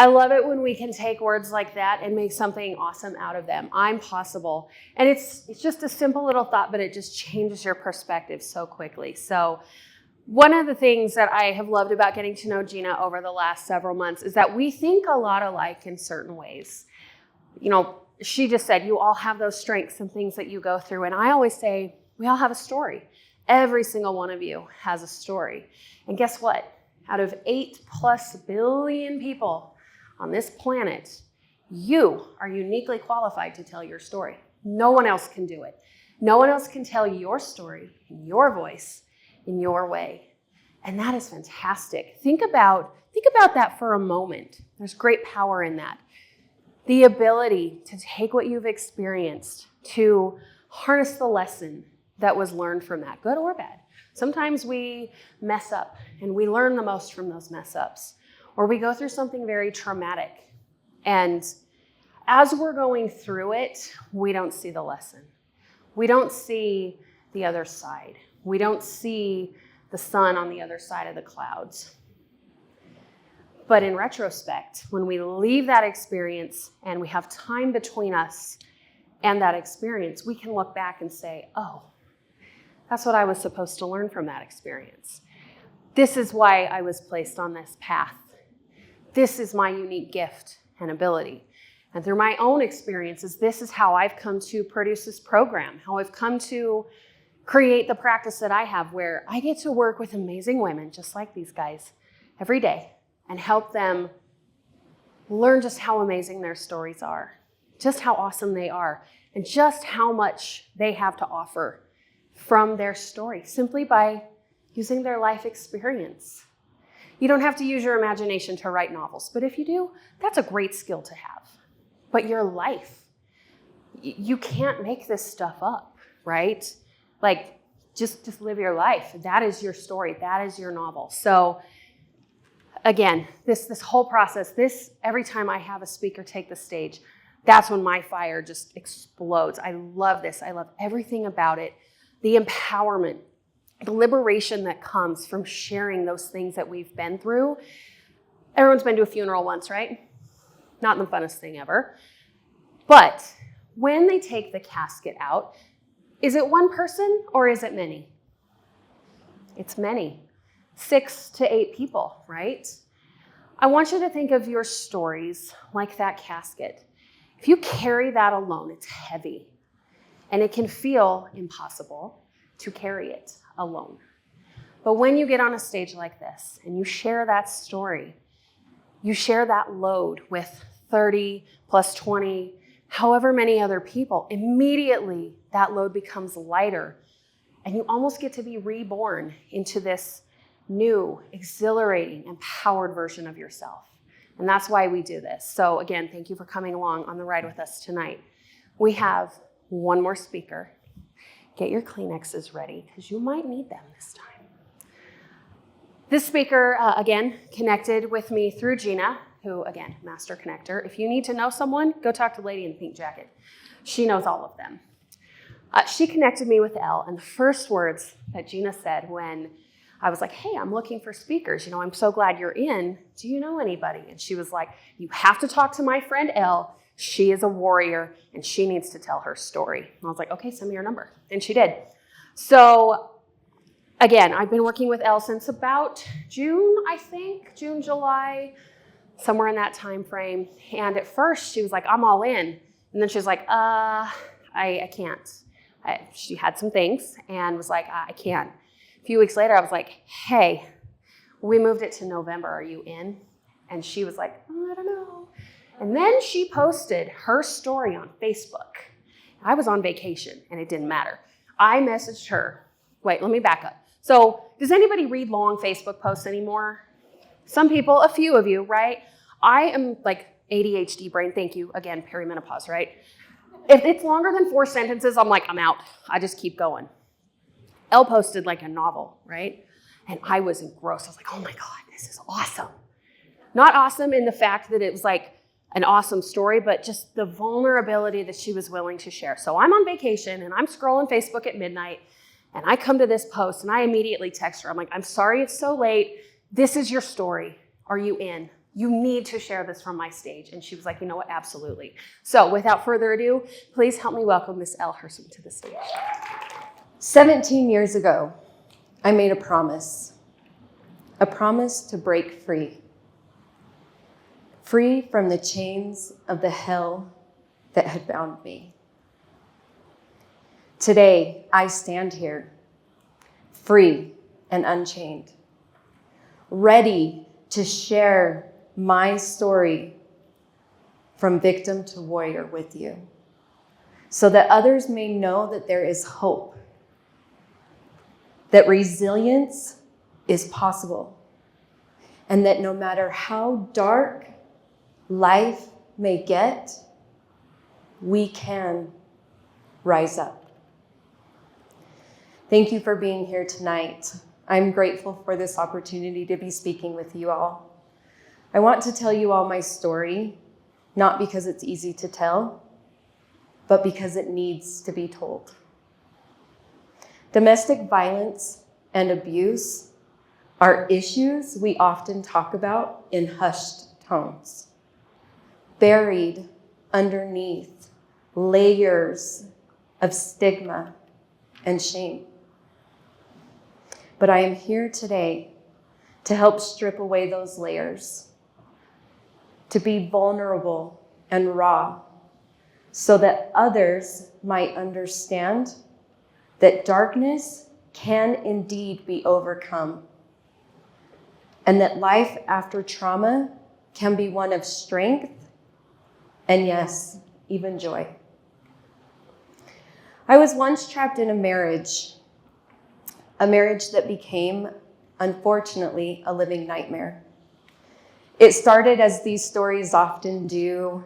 love it when we can take words like that and make something awesome out of them. I'm possible. And it's just a simple little thought, but it just changes your perspective so quickly. So one of the things that I have loved about getting to know Gina over the last several months is that we think a lot alike in certain ways. You know, she just said, you all have those strengths and things that you go through. And I always say, we all have a story. Every single one of you has a story. And guess what? Out of 8+ billion people on this planet, you are uniquely qualified to tell your story. No one else can do it. No one else can tell your story in your voice, in your way. And that is fantastic. Think about that for a moment. There's great power in that. The ability to take what you've experienced, to harness the lesson that was learned from that, good or bad. Sometimes we mess up and we learn the most from those mess ups, or we go through something very traumatic. And as we're going through it, we don't see the lesson. We don't see the other side. We don't see the sun on the other side of the clouds. But in retrospect, when we leave that experience and we have time between us and that experience, we can look back and say, oh, that's what I was supposed to learn from that experience. This is why I was placed on this path. This is my unique gift and ability. And through my own experiences, this is how I've come to produce this program, how I've come to create the practice that I have, where I get to work with amazing women just like these guys every day and help them learn just how amazing their stories are, just how awesome they are, and just how much they have to offer from their story, simply by using their life experience. You don't have to use your imagination to write novels, but if you do, that's a great skill to have. But your life, you can't make this stuff up, right? Like, just live your life. That is your story. That is your novel. So again, this whole process, every time I have a speaker take the stage, that's when my fire just explodes. I love this. I love everything about it. The empowerment, the liberation that comes from sharing those things that we've been through. Everyone's been to a funeral once, right? Not the funnest thing ever. But when they take the casket out, is it one person or is it many? It's many. 6 to 8 people, right? I want you to think of your stories like that casket. If you carry that alone, it's heavy. And it can feel impossible to carry it alone. But when you get on a stage like this and you share that story, you share that load with 30 plus 20, however many other people, immediately that load becomes lighter. And you almost get to be reborn into this new, exhilarating, empowered version of yourself. And that's why we do this. So again, thank you for coming along on the ride with us tonight. We have one more speaker. Get your Kleenexes ready because you might need them this time. This speaker, again, connected with me through Gina, who, again, master connector. If you need to know someone, go talk to the lady in the pink jacket. She knows all of them. She connected me with Elle, and the first words that Gina said when I was like, hey, I'm looking for speakers. You know, I'm so glad you're in. Do you know anybody? And she was like, you have to talk to my friend Elle. She is a warrior, and she needs to tell her story. And I was like, okay, send me your number. And she did. So again, I've been working with Elle since about June, I think, June, July, somewhere in that time frame. And at first, she was like, I'm all in. And then she was like, I can't. She had some things and was like, I can't. A few weeks later, I was like, hey, we moved it to November. Are you in? And she was like, I don't know. And then she posted her story on Facebook. I was on vacation, and it didn't matter. I messaged her. Wait, let me back up. So does anybody read long Facebook posts anymore? Some people, a few of you, right? I am like ADHD brain. Thank you. Again, perimenopause, right? If it's longer than 4 sentences, I'm like, I'm out. I just keep going. Elle posted like a novel, right? And I was engrossed. I was like, oh my God, this is awesome. Not awesome in the fact that it was like an awesome story, but just the vulnerability that she was willing to share. So I'm on vacation and I'm scrolling Facebook at midnight and I come to this post and I immediately text her. I'm like, I'm sorry it's so late. This is your story. Are you in? you need to share this from my stage. And she was like, you know what, absolutely. So without further ado, please help me welcome Miss Elle Hersom to the stage. 17 years ago, I made a promise to break free from the chains of the hell that had bound me. Today, I stand here, free and unchained, ready to share my story from victim to warrior with you, so that others may know that there is hope, that resilience is possible, and that no matter how dark life may get, we can rise up. Thank you for being here tonight. I'm grateful for this opportunity to be speaking with you all. I want to tell you all my story, not because it's easy to tell, but because it needs to be told. Domestic violence and abuse are issues we often talk about in hushed tones, buried underneath layers of stigma and shame. But I am here today to help strip away those layers, to be vulnerable and raw, so that others might understand that darkness can indeed be overcome, and that life after trauma can be one of strength and, yes, even joy. I was once trapped in a marriage that became, unfortunately, a living nightmare. It started, as these stories often do,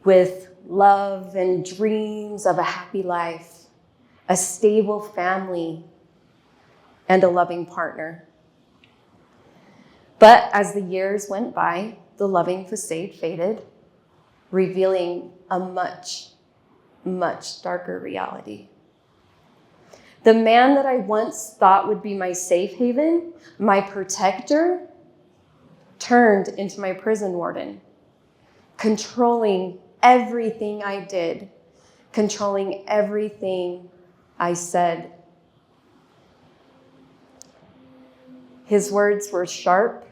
with love and dreams of a happy life, a stable family, and a loving partner. But as the years went by, the loving facade faded, revealing a much, much darker reality. The man that I once thought would be my safe haven, my protector, turned into my prison warden, controlling everything I did, controlling everything I said. His words were sharp.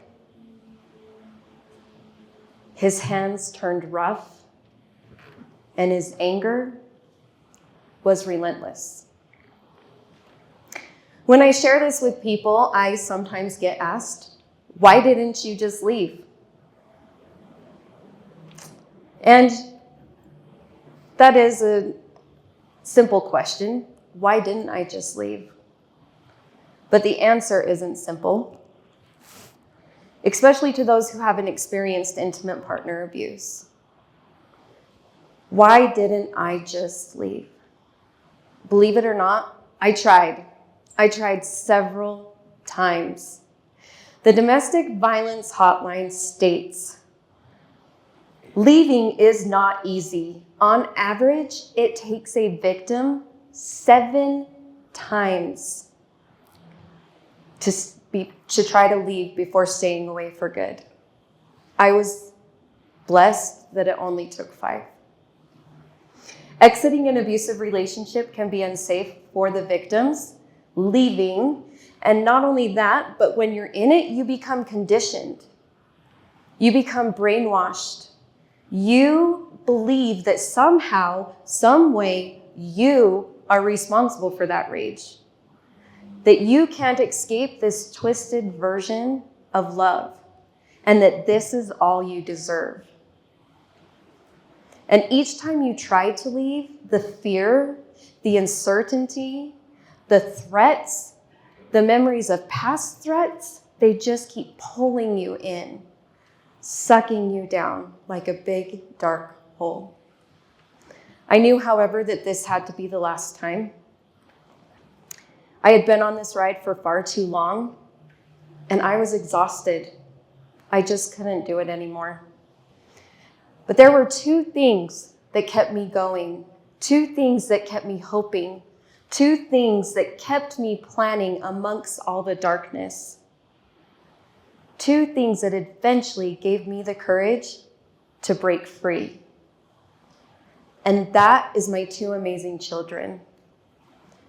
His hands turned rough, and his anger was relentless. When I share this with people, I sometimes get asked, why didn't you just leave? And that is a simple question. Why didn't I just leave? But the answer isn't simple, especially to those who haven't experienced intimate partner abuse. Why didn't I just leave? Believe it or not, I tried. I tried several times. The domestic violence hotline states, leaving is not easy. On average, it takes a victim 7 times to try to leave before staying away for good. I was blessed that it only took 5. Exiting an abusive relationship can be unsafe for the victims. Leaving, and not only that, but when you're in it, you become conditioned. You become brainwashed. You believe that somehow, some way, you are responsible for that rage. That you can't escape this twisted version of love, and that this is all you deserve. And each time you try to leave, the fear, the uncertainty, the threats, the memories of past threats, they just keep pulling you in, sucking you down like a big, dark hole. I knew, however, that this had to be the last time. I had been on this ride for far too long, and I was exhausted. I just couldn't do it anymore. But there were 2 things that kept me going, 2 things that kept me hoping, 2 things that kept me planning amongst all the darkness. Two things that eventually gave me the courage to break free. And that is my two amazing children.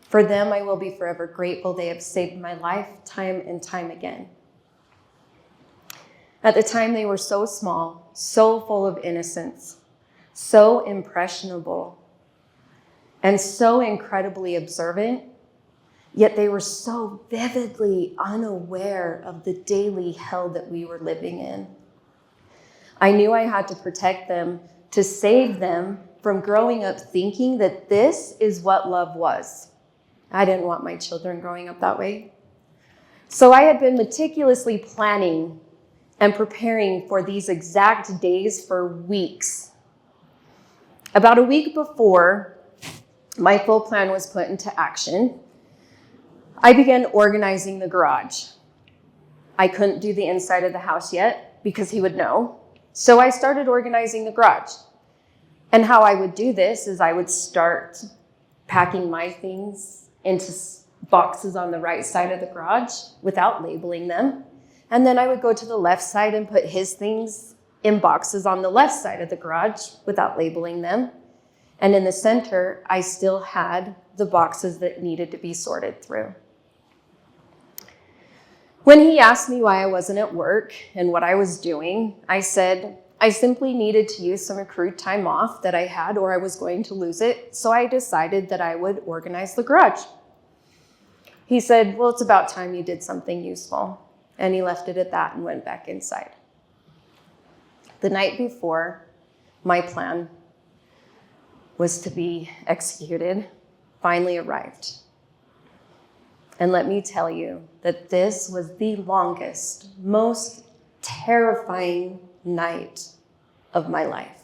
For them, I will be forever grateful. They have saved my life time and time again. At the time, they were so small, so full of innocence, so impressionable, and so incredibly observant, yet they were so vividly unaware of the daily hell that we were living in. I knew I had to protect them, to save them from growing up thinking that this is what love was. I didn't want my children growing up that way. So I had been meticulously planning and preparing for these exact days for weeks. About a week before my full plan was put into action, I began organizing the garage. I couldn't do the inside of the house yet because he would know. So I started organizing the garage. And how I would do this is I would start packing my things into boxes on the right side of the garage without labeling them. And then I would go to the left side and put his things in boxes on the left side of the garage without labeling them. And in the center, I still had the boxes that needed to be sorted through. When he asked me why I wasn't at work and what I was doing, I said I simply needed to use some accrued time off that I had or I was going to lose it, so I decided that I would organize the garage. He said, well, it's about time you did something useful. And he left it at that and went back inside. The night before my plan was to be executed finally arrived. And let me tell you that this was the longest, most terrifying night of my life.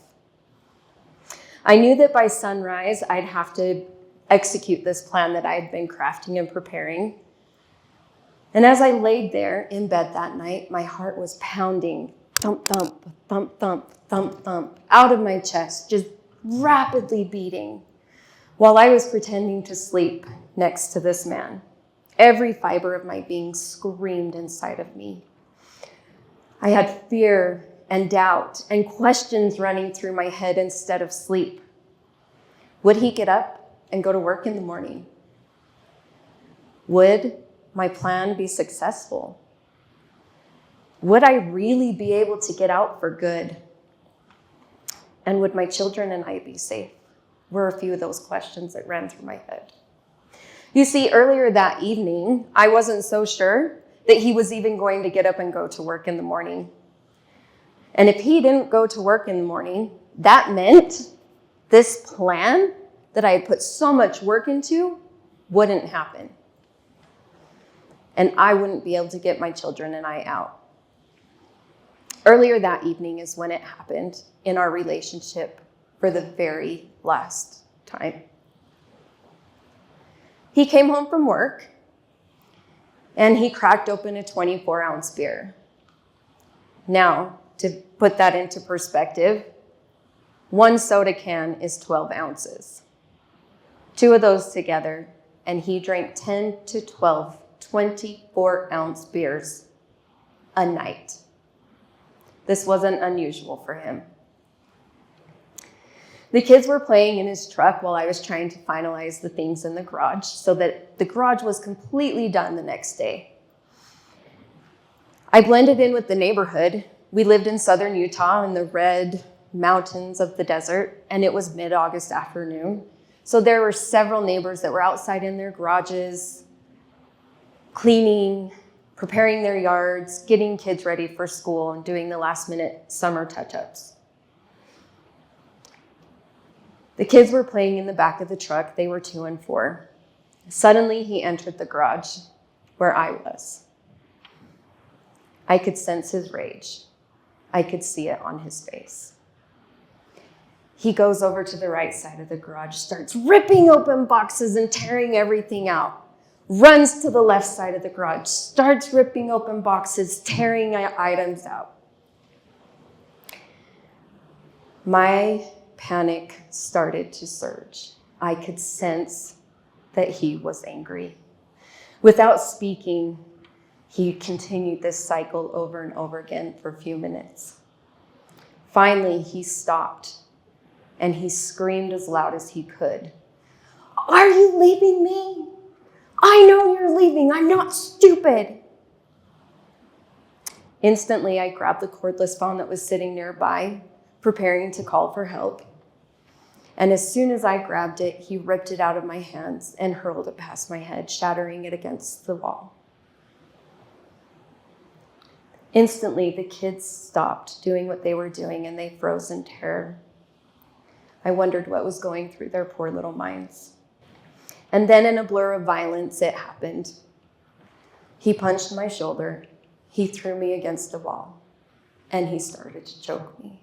I knew that by sunrise, I'd have to execute this plan that I had been crafting and preparing. And as I laid there in bed that night, my heart was pounding, thump, thump, thump, thump, thump, thump, out of my chest, just rapidly beating, while I was pretending to sleep next to this man. Every fiber of my being screamed inside of me. I had fear and doubt and questions running through my head instead of sleep. Would he get up and go to work in the morning? Would my plan be successful? Would I really be able to get out for good? And would my children and I be safe? Were a few of those questions that ran through my head. You see, earlier that evening, I wasn't so sure that he was even going to get up and go to work in the morning. And if he didn't go to work in the morning, that meant this plan that I had put so much work into wouldn't happen. And I wouldn't be able to get my children and I out. Earlier that evening is when it happened in our relationship for the very last time. He came home from work and he cracked open a 24-ounce beer. Now, to put that into perspective, one soda can is 12 ounces. Two of those together, and he drank 10 to 12 24-ounce beers a night. This wasn't unusual for him. The kids were playing in his truck while I was trying to finalize the things in the garage so that the garage was completely done the next day. I blended in with the neighborhood. We lived in southern Utah in the red mountains of the desert, and it was mid-August afternoon. So there were several neighbors that were outside in their garages, cleaning, preparing their yards, getting kids ready for school, and doing the last-minute summer touch-ups. The kids were playing in the back of the truck. They were 2 and 4. Suddenly, he entered the garage where I was. I could sense his rage. I could see it on his face. He goes over to the right side of the garage, starts ripping open boxes and tearing everything out. Runs to the left side of the garage, starts ripping open boxes, tearing items out. My panic started to surge. I could sense that he was angry. Without speaking, He continued this cycle over and over again for a few minutes. Finally, he stopped and he screamed as loud as he could. "Are you leaving me? I know you're leaving. I'm not stupid." Instantly, I grabbed the cordless phone that was sitting nearby, preparing to call for help. And as soon as I grabbed it, he ripped it out of my hands and hurled it past my head, shattering it against the wall. Instantly, the kids stopped doing what they were doing and they froze in terror. I wondered what was going through their poor little minds. And then in a blur of violence, it happened. He punched my shoulder, he threw me against the wall, and he started to choke me.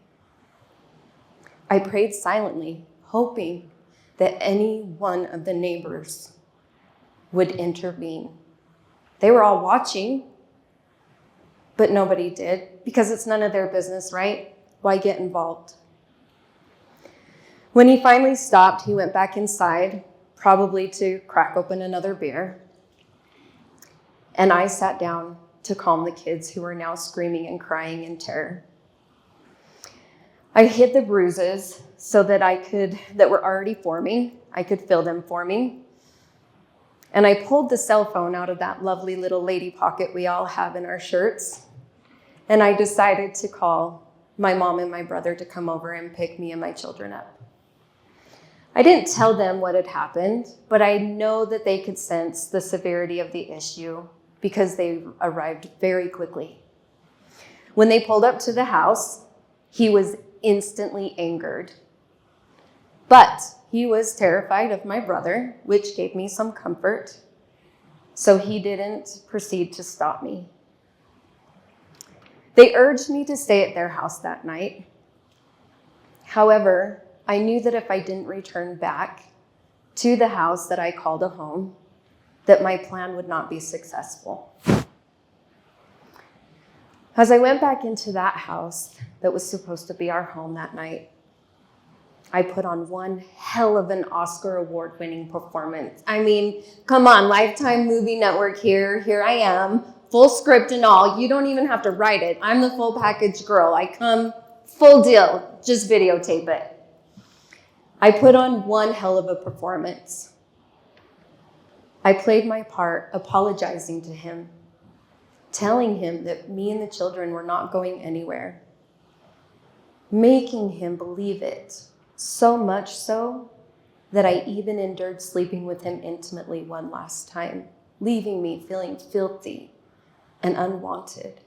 I prayed silently, hoping that any one of the neighbors would intervene. They were all watching, but nobody did, because it's none of their business, right? Why get involved? When he finally stopped, he went back inside, probably to crack open another beer. And I sat down to calm the kids who were now screaming and crying in terror. I hid the bruises so that were already forming. I could feel them forming. And I pulled the cell phone out of that lovely little lady pocket we all have in our shirts. And I decided to call my mom and my brother to come over and pick me and my children up. I didn't tell them what had happened, but I know that they could sense the severity of the issue because they arrived very quickly. When they pulled up to the house, he was instantly angered. But he was terrified of my brother, which gave me some comfort. So he didn't proceed to stop me. They urged me to stay at their house that night. However, I knew that if I didn't return back to the house that I called a home, that my plan would not be successful. As I went back into that house that was supposed to be our home that night, I put on one hell of an Oscar award-winning performance. I mean, come on, Lifetime Movie Network here I am, full script and all. You don't even have to write it. I'm the full package girl. I come full deal, just videotape it. I put on one hell of a performance. I played my part, apologizing to him, telling him that me and the children were not going anywhere, making him believe it, so much so that I even endured sleeping with him intimately one last time, leaving me feeling filthy and unwanted,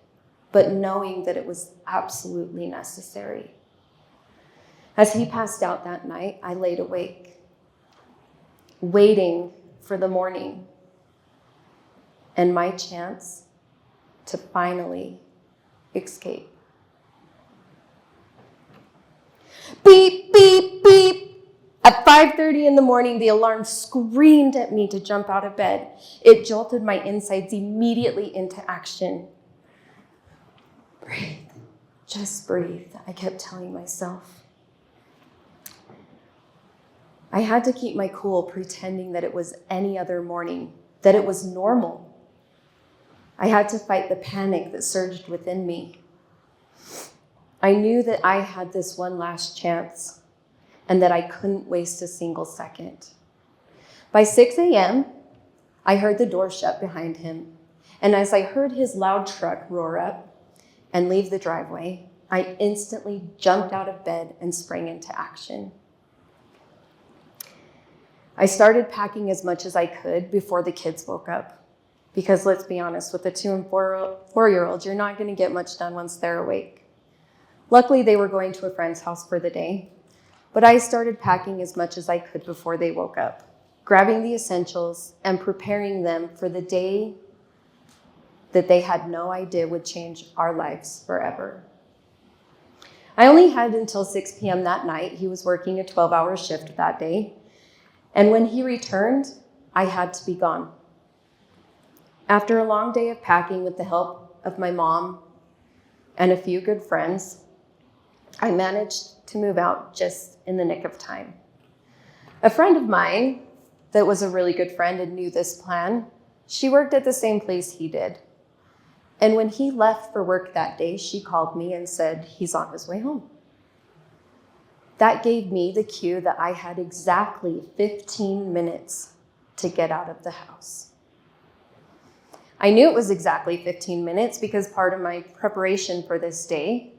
but knowing that it was absolutely necessary. As he passed out that night, I laid awake, waiting for the morning and my chance to finally escape. Beep, beep, beep. At 5:30 in the morning, the alarm screamed at me to jump out of bed. It jolted my insides immediately into action. Breathe, just breathe, I kept telling myself. I had to keep my cool, pretending that it was any other morning, that it was normal. I had to fight the panic that surged within me. I knew that I had this one last chance and that I couldn't waste a single second. By 6 a.m., I heard the door shut behind him. And as I heard his loud truck roar up and leave the driveway, I instantly jumped out of bed and sprang into action. I started packing as much as I could before the kids woke up. Because let's be honest, with the 2 and 4-year-olds, you're not going to get much done once they're awake. Luckily, they were going to a friend's house for the day. But I started packing as much as I could before they woke up, grabbing the essentials and preparing them for the day that they had no idea would change our lives forever. I only had until 6 p.m. that night. He was working a 12-hour shift that day. And when he returned, I had to be gone. After a long day of packing with the help of my mom and a few good friends, I managed to move out just in the nick of time. A friend of mine that was a really good friend and knew this plan, she worked at the same place he did. And when he left for work that day, she called me and said, he's on his way home. That gave me the cue that I had exactly 15 minutes to get out of the house. I knew it was exactly 15 minutes because part of my preparation for this day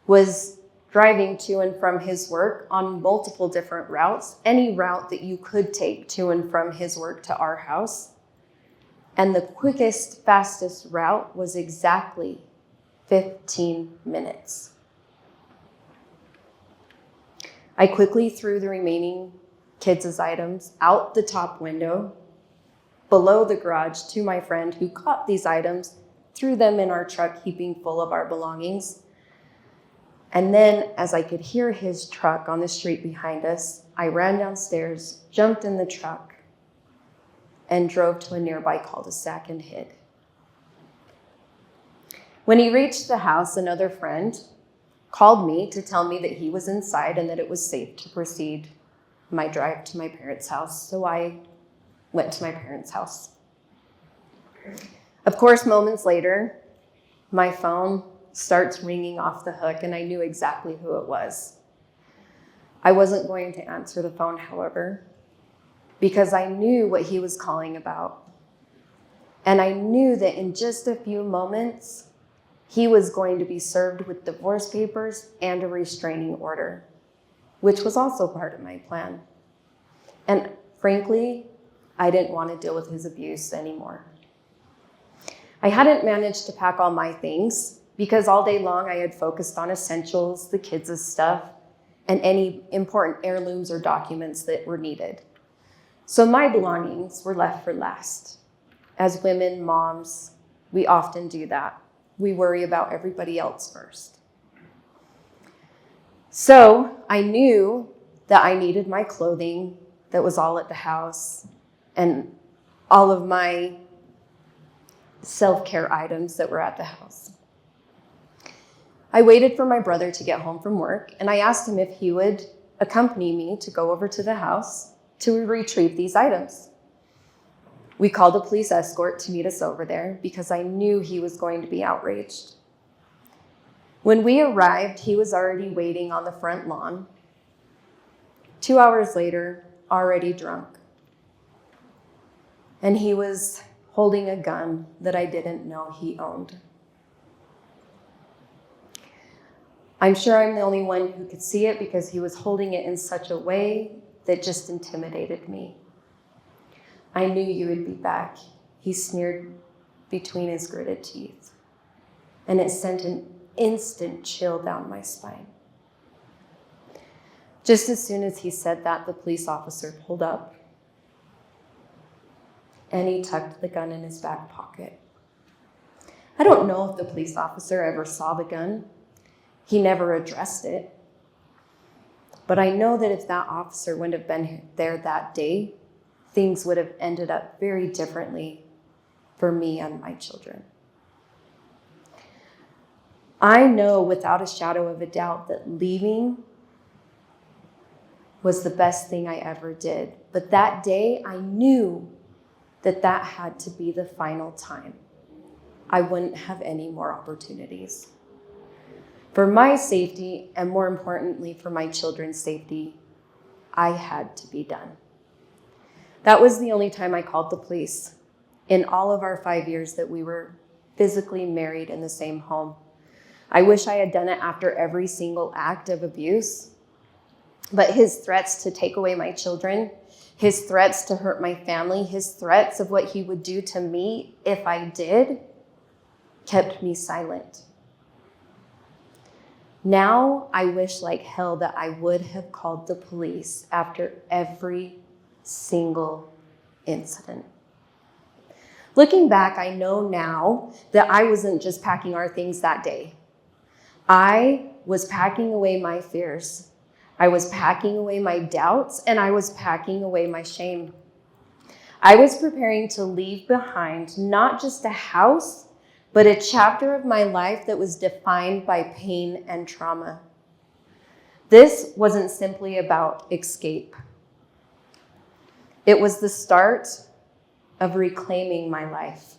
was driving to and from his work on multiple different routes, any route that you could take to and from his work to our house. And the quickest, fastest route was exactly 15 minutes. I quickly threw the remaining kids' items out the top window, below the garage, to my friend who caught these items, threw them in our truck, heaping full of our belongings. And then, as I could hear his truck on the street behind us, I ran downstairs, jumped in the truck, and drove to a nearby cul-de-sac and hid. When he reached the house, another friend called me to tell me that he was inside and that it was safe to proceed my drive to my parents' house. So I went to my parents' house. Of course, moments later, my phone starts ringing off the hook, and I knew exactly who it was. I wasn't going to answer the phone, however, because I knew what he was calling about. And I knew that in just a few moments, he was going to be served with divorce papers and a restraining order, which was also part of my plan. And frankly, I didn't want to deal with his abuse anymore. I hadn't managed to pack all my things because all day long I had focused on essentials, the kids' stuff, and any important heirlooms or documents that were needed. So my belongings were left for last. As women, moms, we often do that. We worry about everybody else first. So I knew that I needed my clothing that was all at the house and all of my self-care items that were at the house. I waited for my brother to get home from work, and I asked him if he would accompany me to go over to the house to retrieve these items. We called a police escort to meet us over there because I knew he was going to be outraged. When we arrived, he was already waiting on the front lawn. 2 hours later, already drunk. And he was holding a gun that I didn't know he owned. I'm sure I'm the only one who could see it because he was holding it in such a way that just intimidated me. I knew you would be back, he sneered between his gritted teeth, and it sent an instant chill down my spine. Just as soon as he said that, the police officer pulled up, and he tucked the gun in his back pocket. I don't know if the police officer ever saw the gun. He never addressed it. But I know that if that officer wouldn't have been there that day, things would have ended up very differently for me and my children. I know without a shadow of a doubt that leaving was the best thing I ever did. But that day, I knew that that had to be the final time. I wouldn't have any more opportunities. For my safety, and more importantly, for my children's safety, I had to be done. That was the only time I called the police in all of our 5 years that we were physically married in the same home. I wish I had done it after every single act of abuse, but his threats to take away my children, his threats to hurt my family, his threats of what he would do to me if I did, kept me silent. Now I wish like hell that I would have called the police after every single incident. Looking back, I know now that I wasn't just packing our things that day. I was packing away my fears. I was packing away my doubts, and I was packing away my shame. I was preparing to leave behind not just a house, but a chapter of my life that was defined by pain and trauma. This wasn't simply about escape. It was the start of reclaiming my life.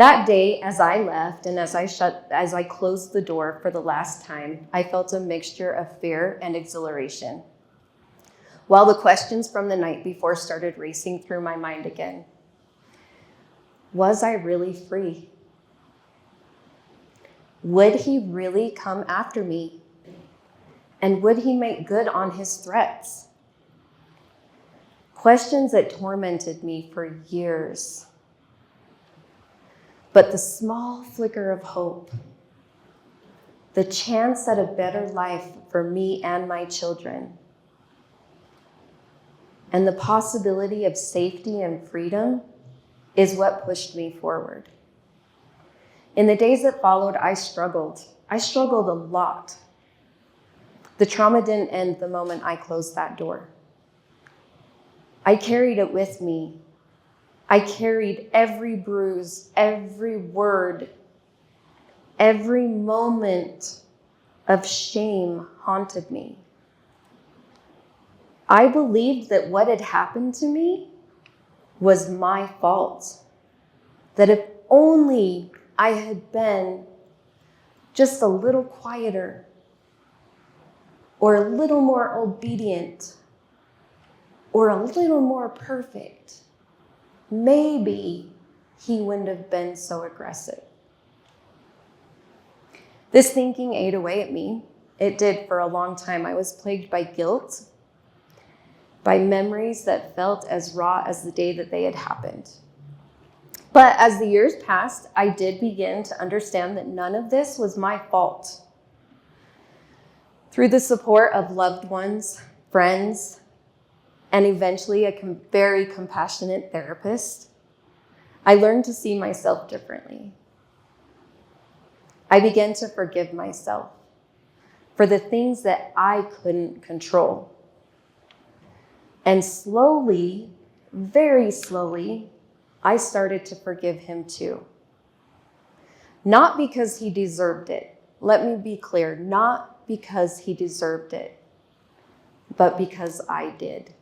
That day, as I left and as I closed the door for the last time, I felt a mixture of fear and exhilaration, while the questions from the night before started racing through my mind again. Was I really free? Would he really come after me? And would he make good on his threats? Questions that tormented me for years. But the small flicker of hope, the chance at a better life for me and my children, and the possibility of safety and freedom is what pushed me forward. In the days that followed, I struggled. I struggled a lot. The trauma didn't end the moment I closed that door. I carried it with me. I carried every bruise, every word, every moment of shame haunted me. I believed that what had happened to me was my fault. That if only I had been just a little quieter or a little more obedient or a little more perfect, maybe he wouldn't have been so aggressive. This thinking ate away at me. It did for a long time. I was plagued by guilt, by memories that felt as raw as the day that they had happened. But as the years passed, I did begin to understand that none of this was my fault. Through the support of loved ones, friends, and eventually a very compassionate therapist, I learned to see myself differently. I began to forgive myself for the things that I couldn't control. And slowly, very slowly, I started to forgive him too. Not because he deserved it. Let me be clear, not because he deserved it, but because I did.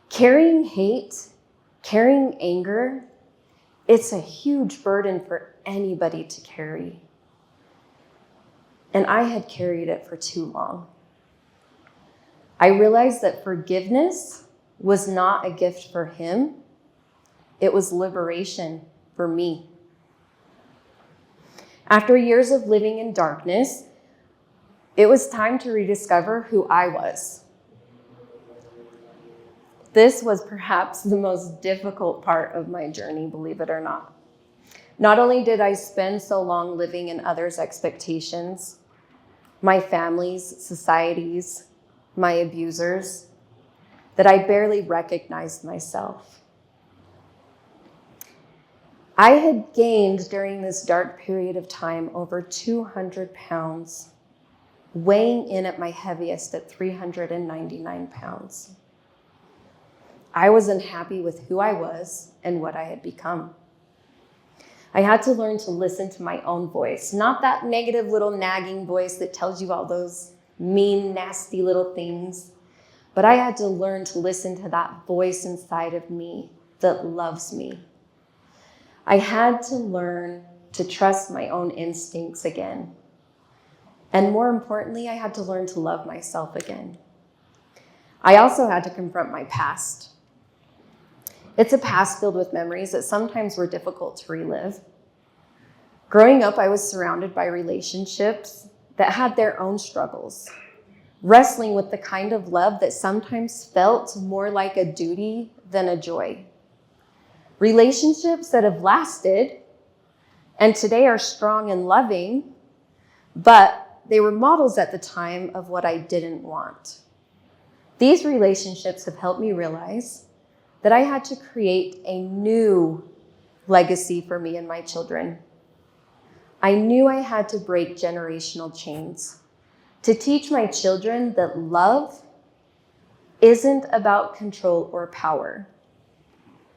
Carrying hate, carrying anger, it's a huge burden for anybody to carry. And I had carried it for too long. I realized that forgiveness was not a gift for him. It was liberation for me. After years of living in darkness, it was time to rediscover who I was. This was perhaps the most difficult part of my journey, believe it or not. Not only did I spend so long living in others' expectations, my family's, society's, my abusers, that I barely recognized myself. I had gained during this dark period of time over 200 pounds, weighing in at my heaviest at 399 pounds. I was unhappy with who I was and what I had become. I had to learn to listen to my own voice, not that negative little nagging voice that tells you all those mean, nasty little things, but I had to learn to listen to that voice inside of me that loves me. I had to learn to trust my own instincts again. And more importantly, I had to learn to love myself again. I also had to confront my past. It's a past filled with memories that sometimes were difficult to relive. Growing up, I was surrounded by relationships that had their own struggles, wrestling with the kind of love that sometimes felt more like a duty than a joy. Relationships that have lasted and today are strong and loving, but they were models at the time of what I didn't want. These relationships have helped me realize that I had to create a new legacy for me and my children. I knew I had to break generational chains to teach my children that love isn't about control or power.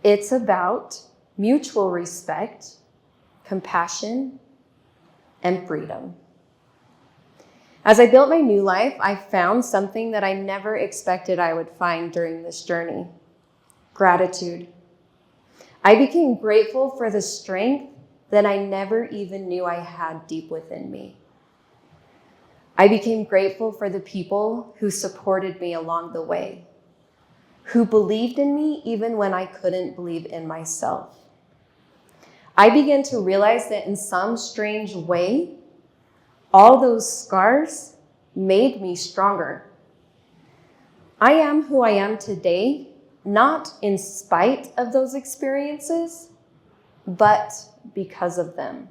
It's about mutual respect, compassion, and freedom. As I built my new life, I found something that I never expected I would find during this journey: gratitude. I became grateful for the strength that I never even knew I had deep within me. I became grateful for the people who supported me along the way, who believed in me even when I couldn't believe in myself. I began to realize that in some strange way, all those scars made me stronger. I am who I am today, not in spite of those experiences, but because of them.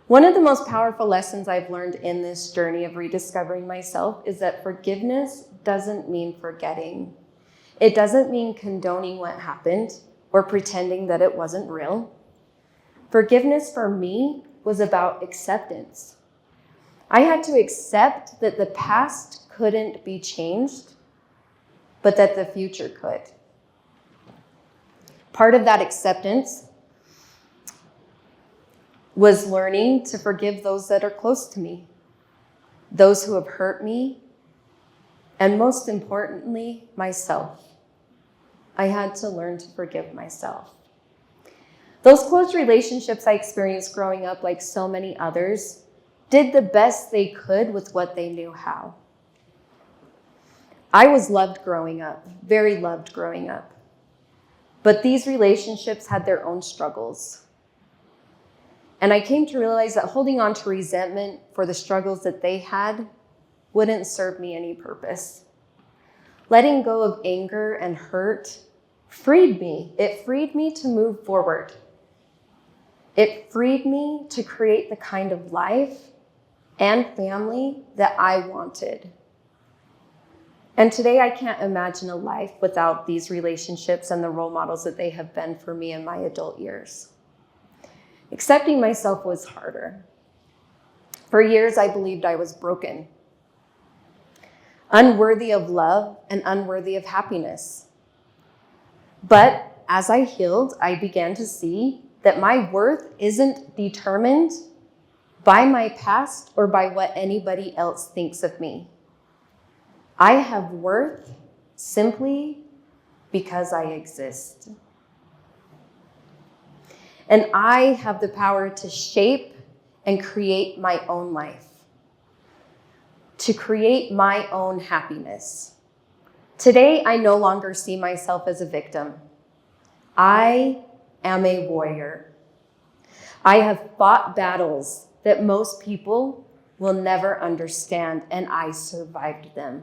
One of the most powerful lessons I've learned in this journey of rediscovering myself is that forgiveness doesn't mean forgetting. It doesn't mean condoning what happened or pretending that it wasn't real. Forgiveness for me was about acceptance. I had to accept that the past couldn't be changed, but that the future could. Part of that acceptance was learning to forgive those that are close to me, those who have hurt me, and most importantly, myself. I had to learn to forgive myself. Those close relationships I experienced growing up, like so many others, did the best they could with what they knew how. I was loved growing up, very loved growing up. But these relationships had their own struggles. And I came to realize that holding on to resentment for the struggles that they had wouldn't serve me any purpose. Letting go of anger and hurt freed me. It freed me to move forward. It freed me to create the kind of life and family that I wanted. And today I can't imagine a life without these relationships and the role models that they have been for me in my adult years. Accepting myself was harder. For years, I believed I was broken, unworthy of love and unworthy of happiness. But as I healed, I began to see that my worth isn't determined by my past or by what anybody else thinks of me. I have worth simply because I exist. And I have the power to shape and create my own life, to create my own happiness. Today, I no longer see myself as a victim. I am a warrior. I have fought battles that most people will never understand, and I survived them.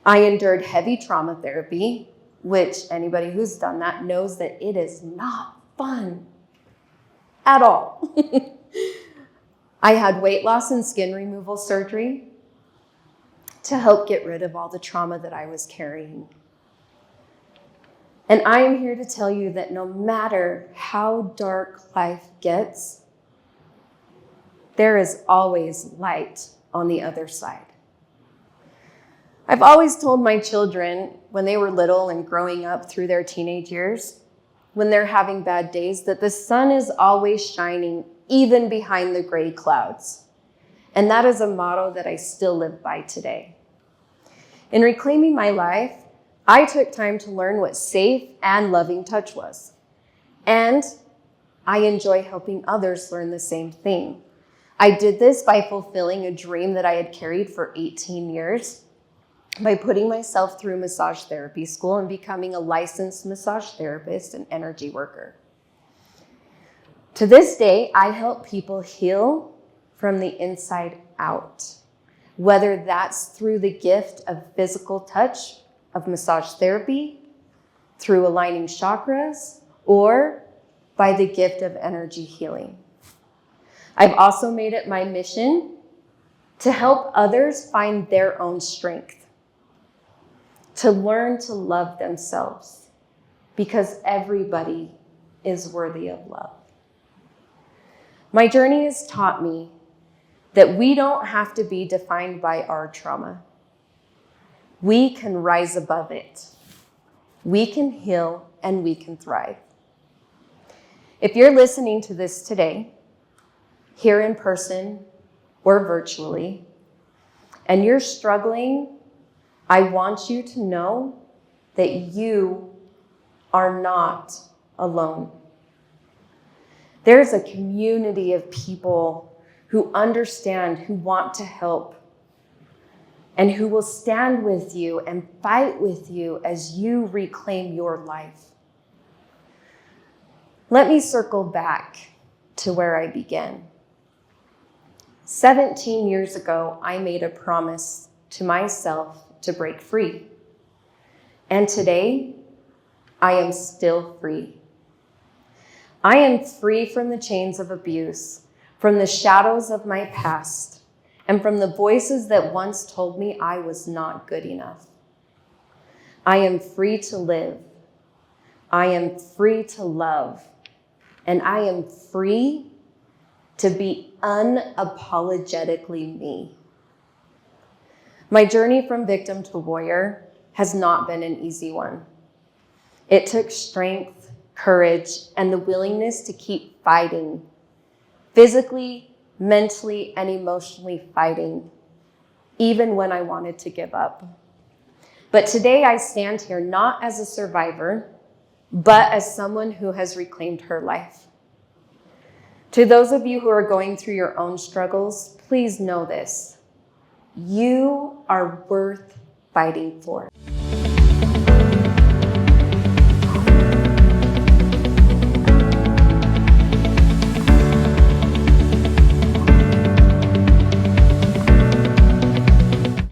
I endured heavy trauma therapy, which anybody who's done that knows that it is not fun at all. I had weight loss and skin removal surgery to help get rid of all the trauma that I was carrying. And I am here to tell you that no matter how dark life gets, there is always light on the other side. I've always told my children when they were little and growing up through their teenage years, when they're having bad days, that the sun is always shining, even behind the gray clouds. And that is a motto that I still live by today. In reclaiming my life, I took time to learn what safe and loving touch was. And I enjoy helping others learn the same thing. I did this by fulfilling a dream that I had carried for 18 years, by putting myself through massage therapy school and becoming a licensed massage therapist and energy worker. To this day, I help people heal from the inside out, whether that's through the gift of physical touch of massage therapy, through aligning chakras, or by the gift of energy healing. I've also made it my mission to help others find their own strength, to learn to love themselves, because everybody is worthy of love. My journey has taught me that we don't have to be defined by our trauma. We can rise above it. We can heal and we can thrive. If you're listening to this today, here in person or virtually, and you're struggling, I want you to know that you are not alone. There's a community of people who understand, who want to help, and who will stand with you and fight with you as you reclaim your life. Let me circle back to where I began. 17 years ago, I made a promise to myself to break free. And today, I am still free. I am free from the chains of abuse, from the shadows of my past, and from the voices that once told me I was not good enough. I am free to live. I am free to love. And I am free to be unapologetically me. My journey from victim to warrior has not been an easy one. It took strength, courage, and the willingness to keep fighting, physically, mentally, and emotionally fighting, even when I wanted to give up. But today I stand here not as a survivor, but as someone who has reclaimed her life. To those of you who are going through your own struggles, please know this: you are worth fighting for.